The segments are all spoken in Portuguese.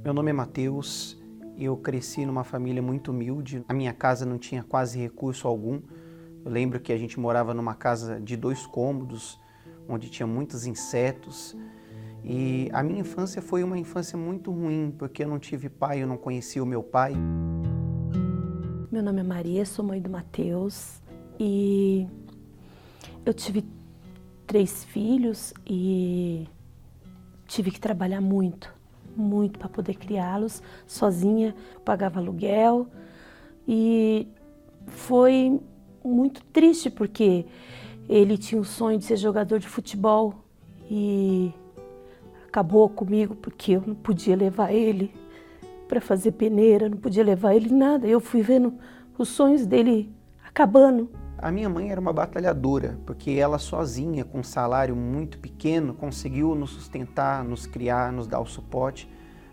Meu nome é Matheus, eu cresci numa família muito humilde, a minha casa não tinha quase recurso algum. Eu lembro que a gente morava numa casa de 2 cômodos, onde tinha muitos insetos. E a minha infância foi uma infância muito ruim, porque eu não tive pai, eu não conhecia o meu pai. Meu nome é Maria, sou mãe do Matheus e eu tive 3 filhos e tive que trabalhar muito para poder criá-los sozinha. Eu pagava aluguel e foi muito triste porque ele tinha o sonho de ser jogador de futebol e acabou comigo porque eu não podia levar ele para fazer peneira, não podia levar ele em nada. Eu fui vendo os sonhos dele acabando. A minha mãe era uma batalhadora, porque ela sozinha, com um salário muito pequeno, conseguiu nos sustentar, nos criar, nos dar o suporte,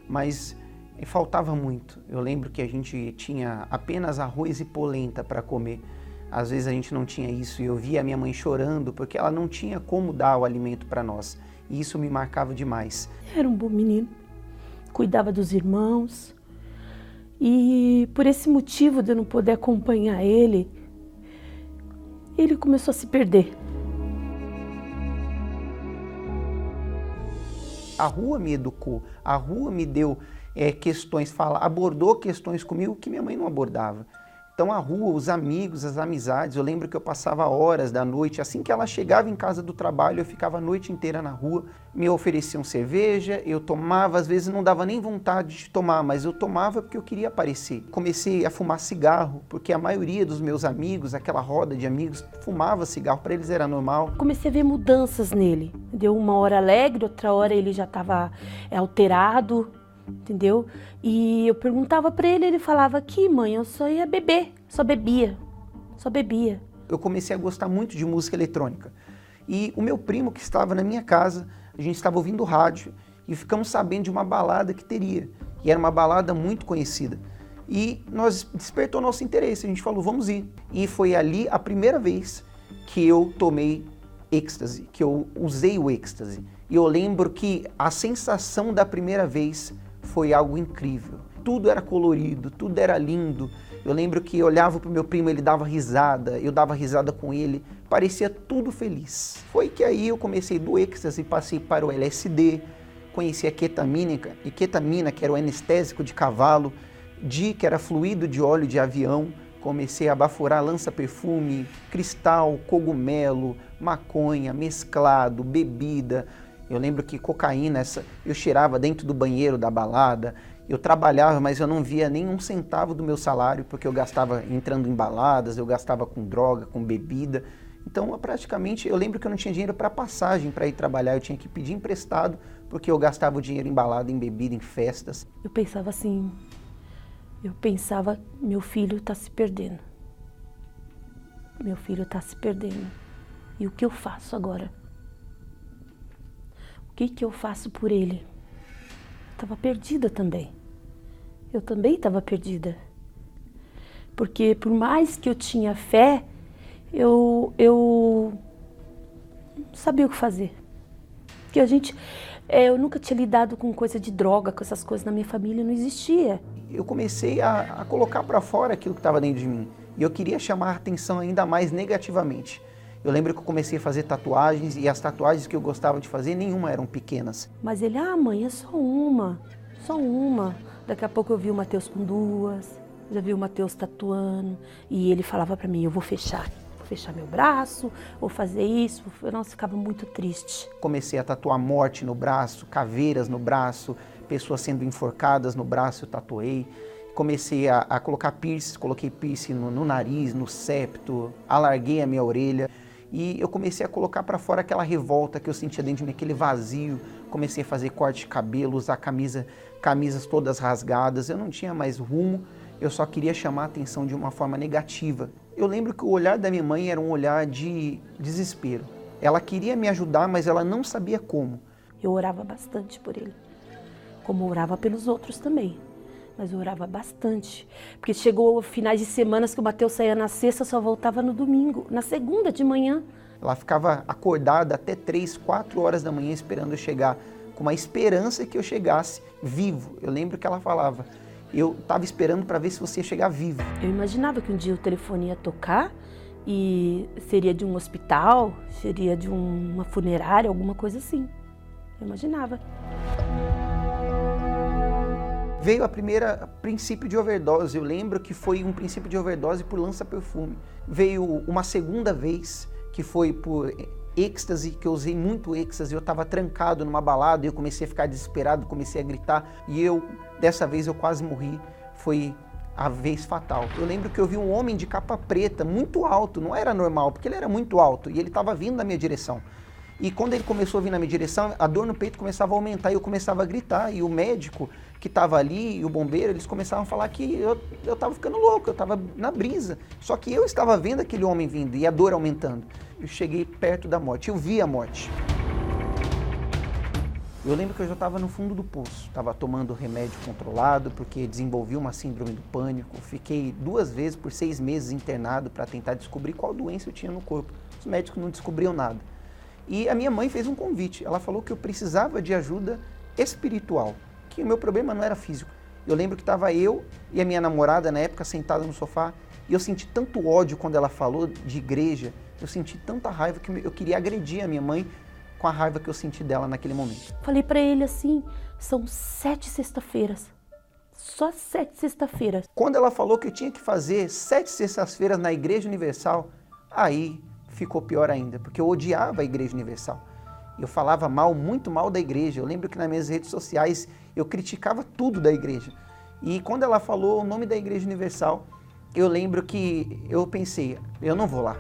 mas faltava muito. Eu lembro que a gente tinha apenas arroz e polenta para comer. Às vezes a gente não tinha isso e eu via a minha mãe chorando porque ela não tinha como dar o alimento para nós. E isso me marcava demais. Era um bom menino, cuidava dos irmãos e por esse motivo de eu não poder acompanhar ele começou a se perder. A rua me educou, a rua me deu questões, abordou questões comigo que minha mãe não abordava. Então a rua, os amigos, as amizades, eu lembro que eu passava horas da noite, assim que ela chegava em casa do trabalho, eu ficava a noite inteira na rua, me ofereciam cerveja, eu tomava, às vezes não dava nem vontade de tomar, mas eu tomava porque eu queria aparecer. Comecei a fumar cigarro, porque a maioria dos meus amigos, aquela roda de amigos, fumava cigarro, para eles era normal. Comecei a ver mudanças nele, deu uma hora alegre, outra hora ele já estava alterado, entendeu? E eu perguntava para ele, ele falava que mãe, eu só ia beber, só bebia. Eu comecei a gostar muito de música eletrônica. E o meu primo que estava na minha casa, a gente estava ouvindo rádio e ficamos sabendo de uma balada que teria. E era uma balada muito conhecida. E despertou nosso interesse, a gente falou, vamos ir. E foi ali a primeira vez que eu tomei êxtase, que eu usei o êxtase. E eu lembro que a sensação da primeira vez foi algo incrível. Tudo era colorido, tudo era lindo. Eu lembro que eu olhava para o meu primo, ele dava risada, eu dava risada com ele, parecia tudo feliz. Foi que aí eu comecei do êxtase, passei para o LSD, conheci a ketamina, que era o anestésico de cavalo, que era fluido de óleo de avião, comecei a baforar lança-perfume, cristal, cogumelo, maconha, mesclado, bebida. Eu lembro que cocaína, eu cheirava dentro do banheiro da balada, eu trabalhava, mas eu não via nem um centavo do meu salário, porque eu gastava entrando em baladas, eu gastava com droga, com bebida. Então, praticamente, eu lembro que eu não tinha dinheiro para passagem para ir trabalhar, eu tinha que pedir emprestado, porque eu gastava o dinheiro em balada, em bebida, em festas. Eu pensava assim, meu filho está se perdendo. Meu filho está se perdendo. E o que eu faço agora? O que eu faço por ele? Estava perdida também. Eu também estava perdida. Porque por mais que eu tinha fé, eu não sabia o que fazer. Porque eu nunca tinha lidado com coisa de droga, com essas coisas na minha família, não existia. Eu comecei a colocar para fora aquilo que estava dentro de mim. E eu queria chamar a atenção ainda mais negativamente. Eu lembro que eu comecei a fazer tatuagens e as tatuagens que eu gostava de fazer, nenhuma eram pequenas. Mas ele, mãe, é só uma. Daqui a pouco eu vi o Matheus com 2, já vi o Matheus tatuando e ele falava para mim, eu vou fechar meu braço, vou fazer isso. Nossa, ficava muito triste. Comecei a tatuar morte no braço, caveiras no braço, pessoas sendo enforcadas no braço, eu tatuei. Comecei a colocar piercing, coloquei piercing no nariz, no septo, alarguei a minha orelha. E eu comecei a colocar para fora aquela revolta que eu sentia dentro de mim, aquele vazio. Comecei a fazer corte de cabelo, usar camisas todas rasgadas. Eu não tinha mais rumo, eu só queria chamar a atenção de uma forma negativa. Eu lembro que o olhar da minha mãe era um olhar de desespero. Ela queria me ajudar, mas ela não sabia como. Eu orava bastante por ele, como orava pelos outros também. Mas eu orava bastante, porque chegou finais de semanas que o Matheus saía na sexta, só voltava no domingo, na segunda de manhã. Ela ficava acordada até 3, 4 horas da manhã esperando eu chegar com uma esperança que eu chegasse vivo. Eu lembro que ela falava, eu estava esperando para ver se você ia chegar vivo. Eu imaginava que um dia o telefone ia tocar e seria de um hospital, seria de uma funerária, alguma coisa assim. Eu imaginava. Veio a primeira princípio de overdose. Eu lembro que foi um princípio de overdose por lança-perfume. Veio uma segunda vez, que foi por êxtase, que eu usei muito êxtase. Eu estava trancado numa balada e eu comecei a ficar desesperado, comecei a gritar. E dessa vez eu quase morri. Foi a vez fatal. Eu lembro que eu vi um homem de capa preta, muito alto. Não era normal, porque ele era muito alto. E ele estava vindo na minha direção. E quando ele começou a vir na minha direção, a dor no peito começava a aumentar e eu começava a gritar. E o médico que estava ali e o bombeiro, eles começavam a falar que eu estava ficando louco, eu estava na brisa. Só que eu estava vendo aquele homem vindo e a dor aumentando. Eu cheguei perto da morte, eu vi a morte. Eu lembro que eu já estava no fundo do poço, estava tomando remédio controlado porque desenvolvi uma síndrome do pânico. Fiquei 2 vezes por 6 meses internado para tentar descobrir qual doença eu tinha no corpo. Os médicos não descobriam nada. E a minha mãe fez um convite, ela falou que eu precisava de ajuda espiritual, que o meu problema não era físico. Eu lembro que estava eu e a minha namorada na época sentada no sofá e eu senti tanto ódio quando ela falou de igreja, eu senti tanta raiva que eu queria agredir a minha mãe com a raiva que eu senti dela naquele momento. Falei para ele assim, são 7 sexta-feiras, só 7 sexta-feiras. Quando ela falou que eu tinha que fazer 7 sextas-feiras na Igreja Universal, aí ficou pior ainda, porque eu odiava a Igreja Universal. Eu falava muito mal da igreja. Eu lembro que nas minhas redes sociais eu criticava tudo da igreja. E quando ela falou o nome da Igreja Universal, eu lembro que eu pensei, eu não vou lá.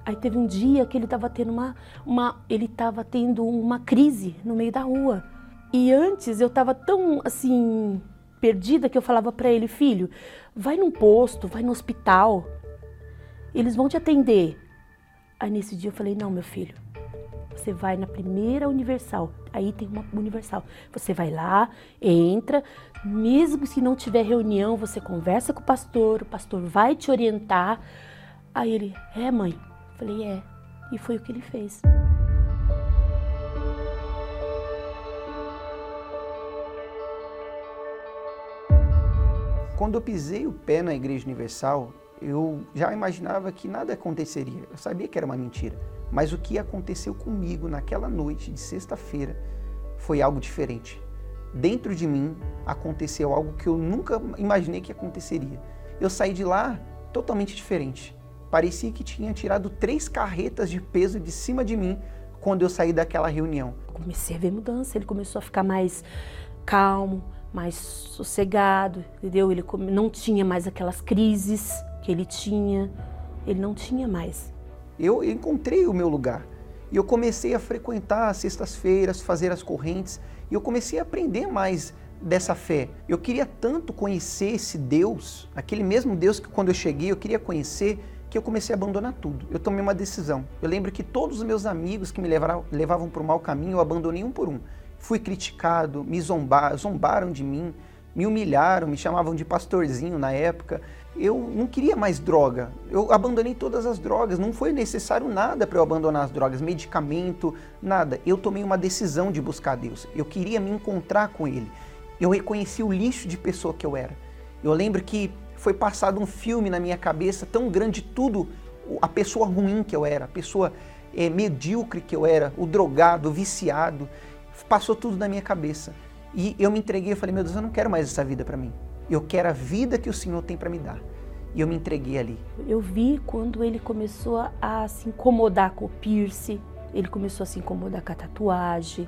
Aí teve um dia que ele estava tendo uma crise no meio da rua. E antes eu estava tão assim perdida que eu falava para ele, filho, vai num posto, vai no hospital, eles vão te atender. Aí nesse dia eu falei, não, meu filho, você vai na primeira Universal, aí tem uma Universal. Você vai lá, entra, mesmo se não tiver reunião, você conversa com o pastor vai te orientar. Aí ele, mãe? Eu falei, E foi o que ele fez. Quando eu pisei o pé na Igreja Universal, eu já imaginava que nada aconteceria. Eu sabia que era uma mentira. Mas o que aconteceu comigo naquela noite de sexta-feira foi algo diferente. Dentro de mim aconteceu algo que eu nunca imaginei que aconteceria. Eu saí de lá totalmente diferente. Parecia que tinha tirado 3 carretas de peso de cima de mim quando eu saí daquela reunião. Comecei a ver mudança, ele começou a ficar mais calmo, mais sossegado, entendeu? Ele não tinha mais aquelas crises que ele tinha, ele não tinha mais. Eu encontrei o meu lugar e eu comecei a frequentar as sextas-feiras, fazer as correntes e eu comecei a aprender mais dessa fé. Eu queria tanto conhecer esse Deus, aquele mesmo Deus que quando eu cheguei eu queria conhecer, que eu comecei a abandonar tudo. Eu tomei uma decisão. Eu lembro que todos os meus amigos que me levavam para o mau caminho, eu abandonei um por um. Fui criticado, me zombaram de mim, me humilharam, me chamavam de pastorzinho na época. Eu não queria mais droga, eu abandonei todas as drogas, não foi necessário nada para eu abandonar as drogas, medicamento, nada. Eu tomei uma decisão de buscar Deus, eu queria me encontrar com Ele. Eu reconheci o lixo de pessoa que eu era. Eu lembro que foi passado um filme na minha cabeça tão grande, tudo, a pessoa ruim que eu era, a pessoa medíocre que eu era, o drogado, o viciado, passou tudo na minha cabeça. E eu me entreguei, eu falei, meu Deus, eu não quero mais essa vida para mim. Eu quero a vida que o Senhor tem para me dar. E eu me entreguei ali. Eu vi quando ele começou a se incomodar com o piercing, ele começou a se incomodar com a tatuagem,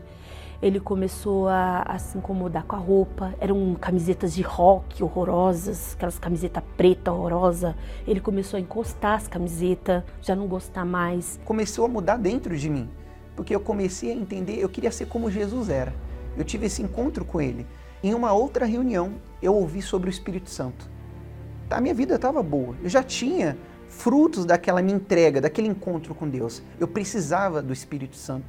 ele começou a se incomodar com a roupa. Eram camisetas de rock horrorosas, aquelas camisetas preta horrorosa. Ele começou a encostar as camisetas, já não gostar mais. Começou a mudar dentro de mim, porque eu comecei a entender, eu queria ser como Jesus era. Eu tive esse encontro com Ele. Em uma outra reunião, eu ouvi sobre o Espírito Santo. A minha vida estava boa, eu já tinha frutos daquela minha entrega, daquele encontro com Deus. Eu precisava do Espírito Santo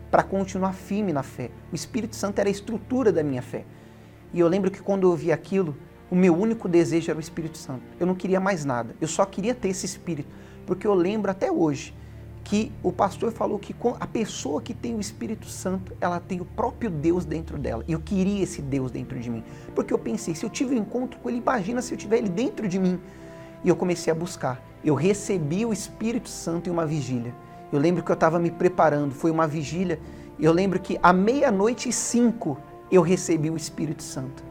para continuar firme na fé. O Espírito Santo era a estrutura da minha fé. E eu lembro que quando eu ouvi aquilo, o meu único desejo era o Espírito Santo. Eu não queria mais nada, eu só queria ter esse Espírito. Porque eu lembro até hoje que o pastor falou que a pessoa que tem o Espírito Santo, ela tem o próprio Deus dentro dela. E eu queria esse Deus dentro de mim. Porque eu pensei, se eu tive um encontro com ele, imagina se eu tiver ele dentro de mim. E eu comecei a buscar. Eu recebi o Espírito Santo em uma vigília. Eu lembro que eu estava me preparando, foi uma vigília. Eu lembro que à 00:05 eu recebi o Espírito Santo.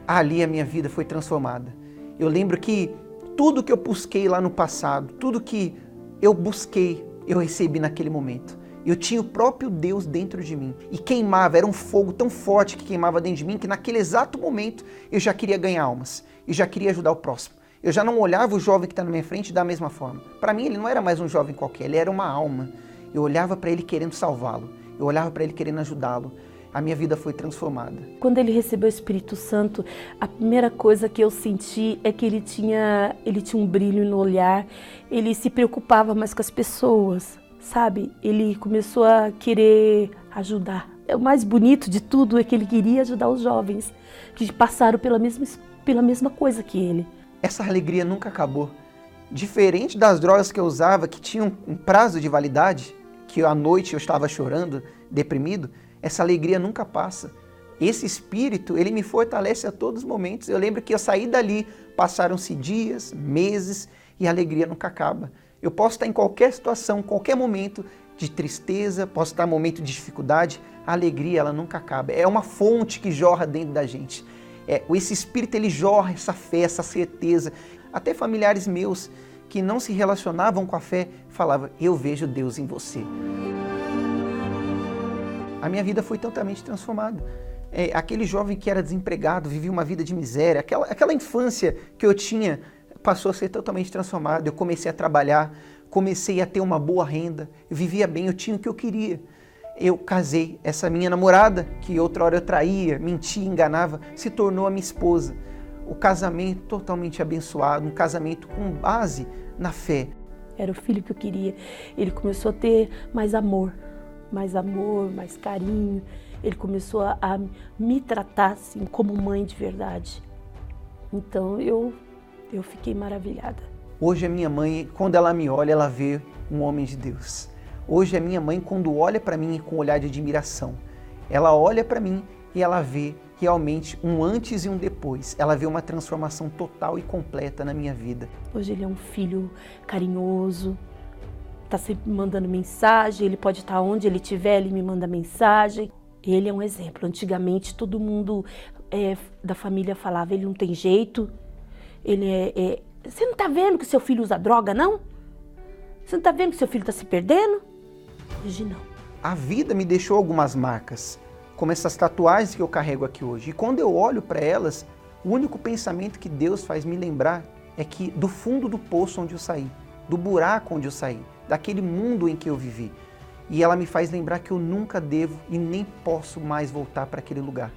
Ali a minha vida foi transformada. Eu lembro que tudo que eu busquei lá no passado, tudo que eu busquei, eu recebi naquele momento. Eu tinha o próprio Deus dentro de mim. E queimava, era um fogo tão forte que queimava dentro de mim, que naquele exato momento eu já queria ganhar almas. Eu já queria ajudar o próximo. Eu já não olhava o jovem que está na minha frente da mesma forma. Para mim ele não era mais um jovem qualquer, ele era uma alma. Eu olhava para ele querendo salvá-lo. Eu olhava para ele querendo ajudá-lo. A minha vida foi transformada. Quando ele recebeu o Espírito Santo, a primeira coisa que eu senti é que ele tinha um brilho no olhar, ele se preocupava mais com as pessoas, sabe? Ele começou a querer ajudar. O mais bonito de tudo é que ele queria ajudar os jovens que passaram pela mesma coisa que ele. Essa alegria nunca acabou. Diferente das drogas que eu usava, que tinham um prazo de validade, que à noite eu estava chorando, deprimido, essa alegria nunca passa. Esse Espírito, ele me fortalece a todos os momentos. Eu lembro que eu saí dali, passaram-se dias, meses, e a alegria nunca acaba. Eu posso estar em qualquer situação, qualquer momento de tristeza, posso estar em momento de dificuldade, a alegria ela nunca acaba. É uma fonte que jorra dentro da gente. Esse Espírito, ele jorra essa fé, essa certeza. Até familiares meus que não se relacionavam com a fé, falavam, eu vejo Deus em você. A minha vida foi totalmente transformada. Aquele jovem que era desempregado, vivia uma vida de miséria, aquela infância que eu tinha passou a ser totalmente transformada. Eu comecei a trabalhar, comecei a ter uma boa renda, eu vivia bem, eu tinha o que eu queria. Eu casei, essa minha namorada, que outra hora eu traía, mentia, enganava, se tornou a minha esposa. O casamento totalmente abençoado, um casamento com base na fé. Era o filho que eu queria. Ele começou a ter mais amor, mais carinho. Ele começou a me tratar assim, como mãe de verdade. Então eu fiquei maravilhada. Hoje a minha mãe, quando ela me olha, ela vê um homem de Deus. Hoje a minha mãe, quando olha para mim com um olhar de admiração, ela olha para mim e ela vê realmente um antes e um depois. Ela vê uma transformação total e completa na minha vida. Hoje ele é um filho carinhoso, está sempre me mandando mensagem, ele pode estar onde ele estiver, ele me manda mensagem. Ele é um exemplo. Antigamente todo mundo da família falava, ele não tem jeito, você não está vendo que seu filho usa droga, não? Você não está vendo que seu filho está se perdendo? Hoje não. A vida me deixou algumas marcas, como essas tatuagens que eu carrego aqui hoje. E quando eu olho para elas, o único pensamento que Deus faz me lembrar é que do fundo do poço onde eu saí, do buraco onde eu saí, daquele mundo em que eu vivi. E ela me faz lembrar que eu nunca devo e nem posso mais voltar para aquele lugar.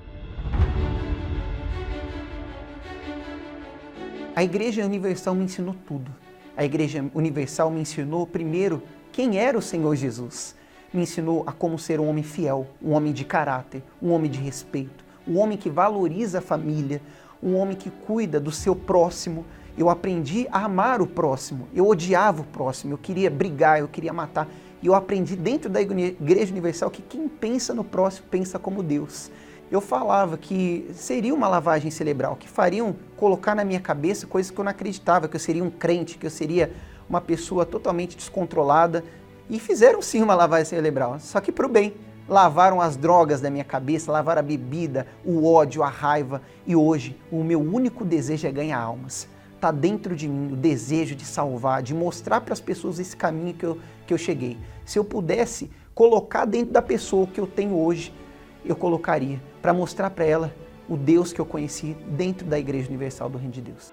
A Igreja Universal me ensinou tudo. A Igreja Universal me ensinou, primeiro, quem era o Senhor Jesus. Me ensinou a como ser um homem fiel, um homem de caráter, um homem de respeito, um homem que valoriza a família, um homem que cuida do seu próximo. Eu aprendi a amar o próximo, eu odiava o próximo, eu queria brigar, eu queria matar. E eu aprendi dentro da Igreja Universal que quem pensa no próximo pensa como Deus. Eu falava que seria uma lavagem cerebral, que fariam colocar na minha cabeça coisas que eu não acreditava, que eu seria um crente, que eu seria uma pessoa totalmente descontrolada. E fizeram sim uma lavagem cerebral, só que para o bem. Lavaram as drogas da minha cabeça, lavaram a bebida, o ódio, a raiva. E hoje o meu único desejo é ganhar almas. Está dentro de mim o desejo de salvar, de mostrar para as pessoas esse caminho que eu cheguei. Se eu pudesse colocar dentro da pessoa que eu tenho hoje, eu colocaria para mostrar para ela o Deus que eu conheci dentro da Igreja Universal do Reino de Deus.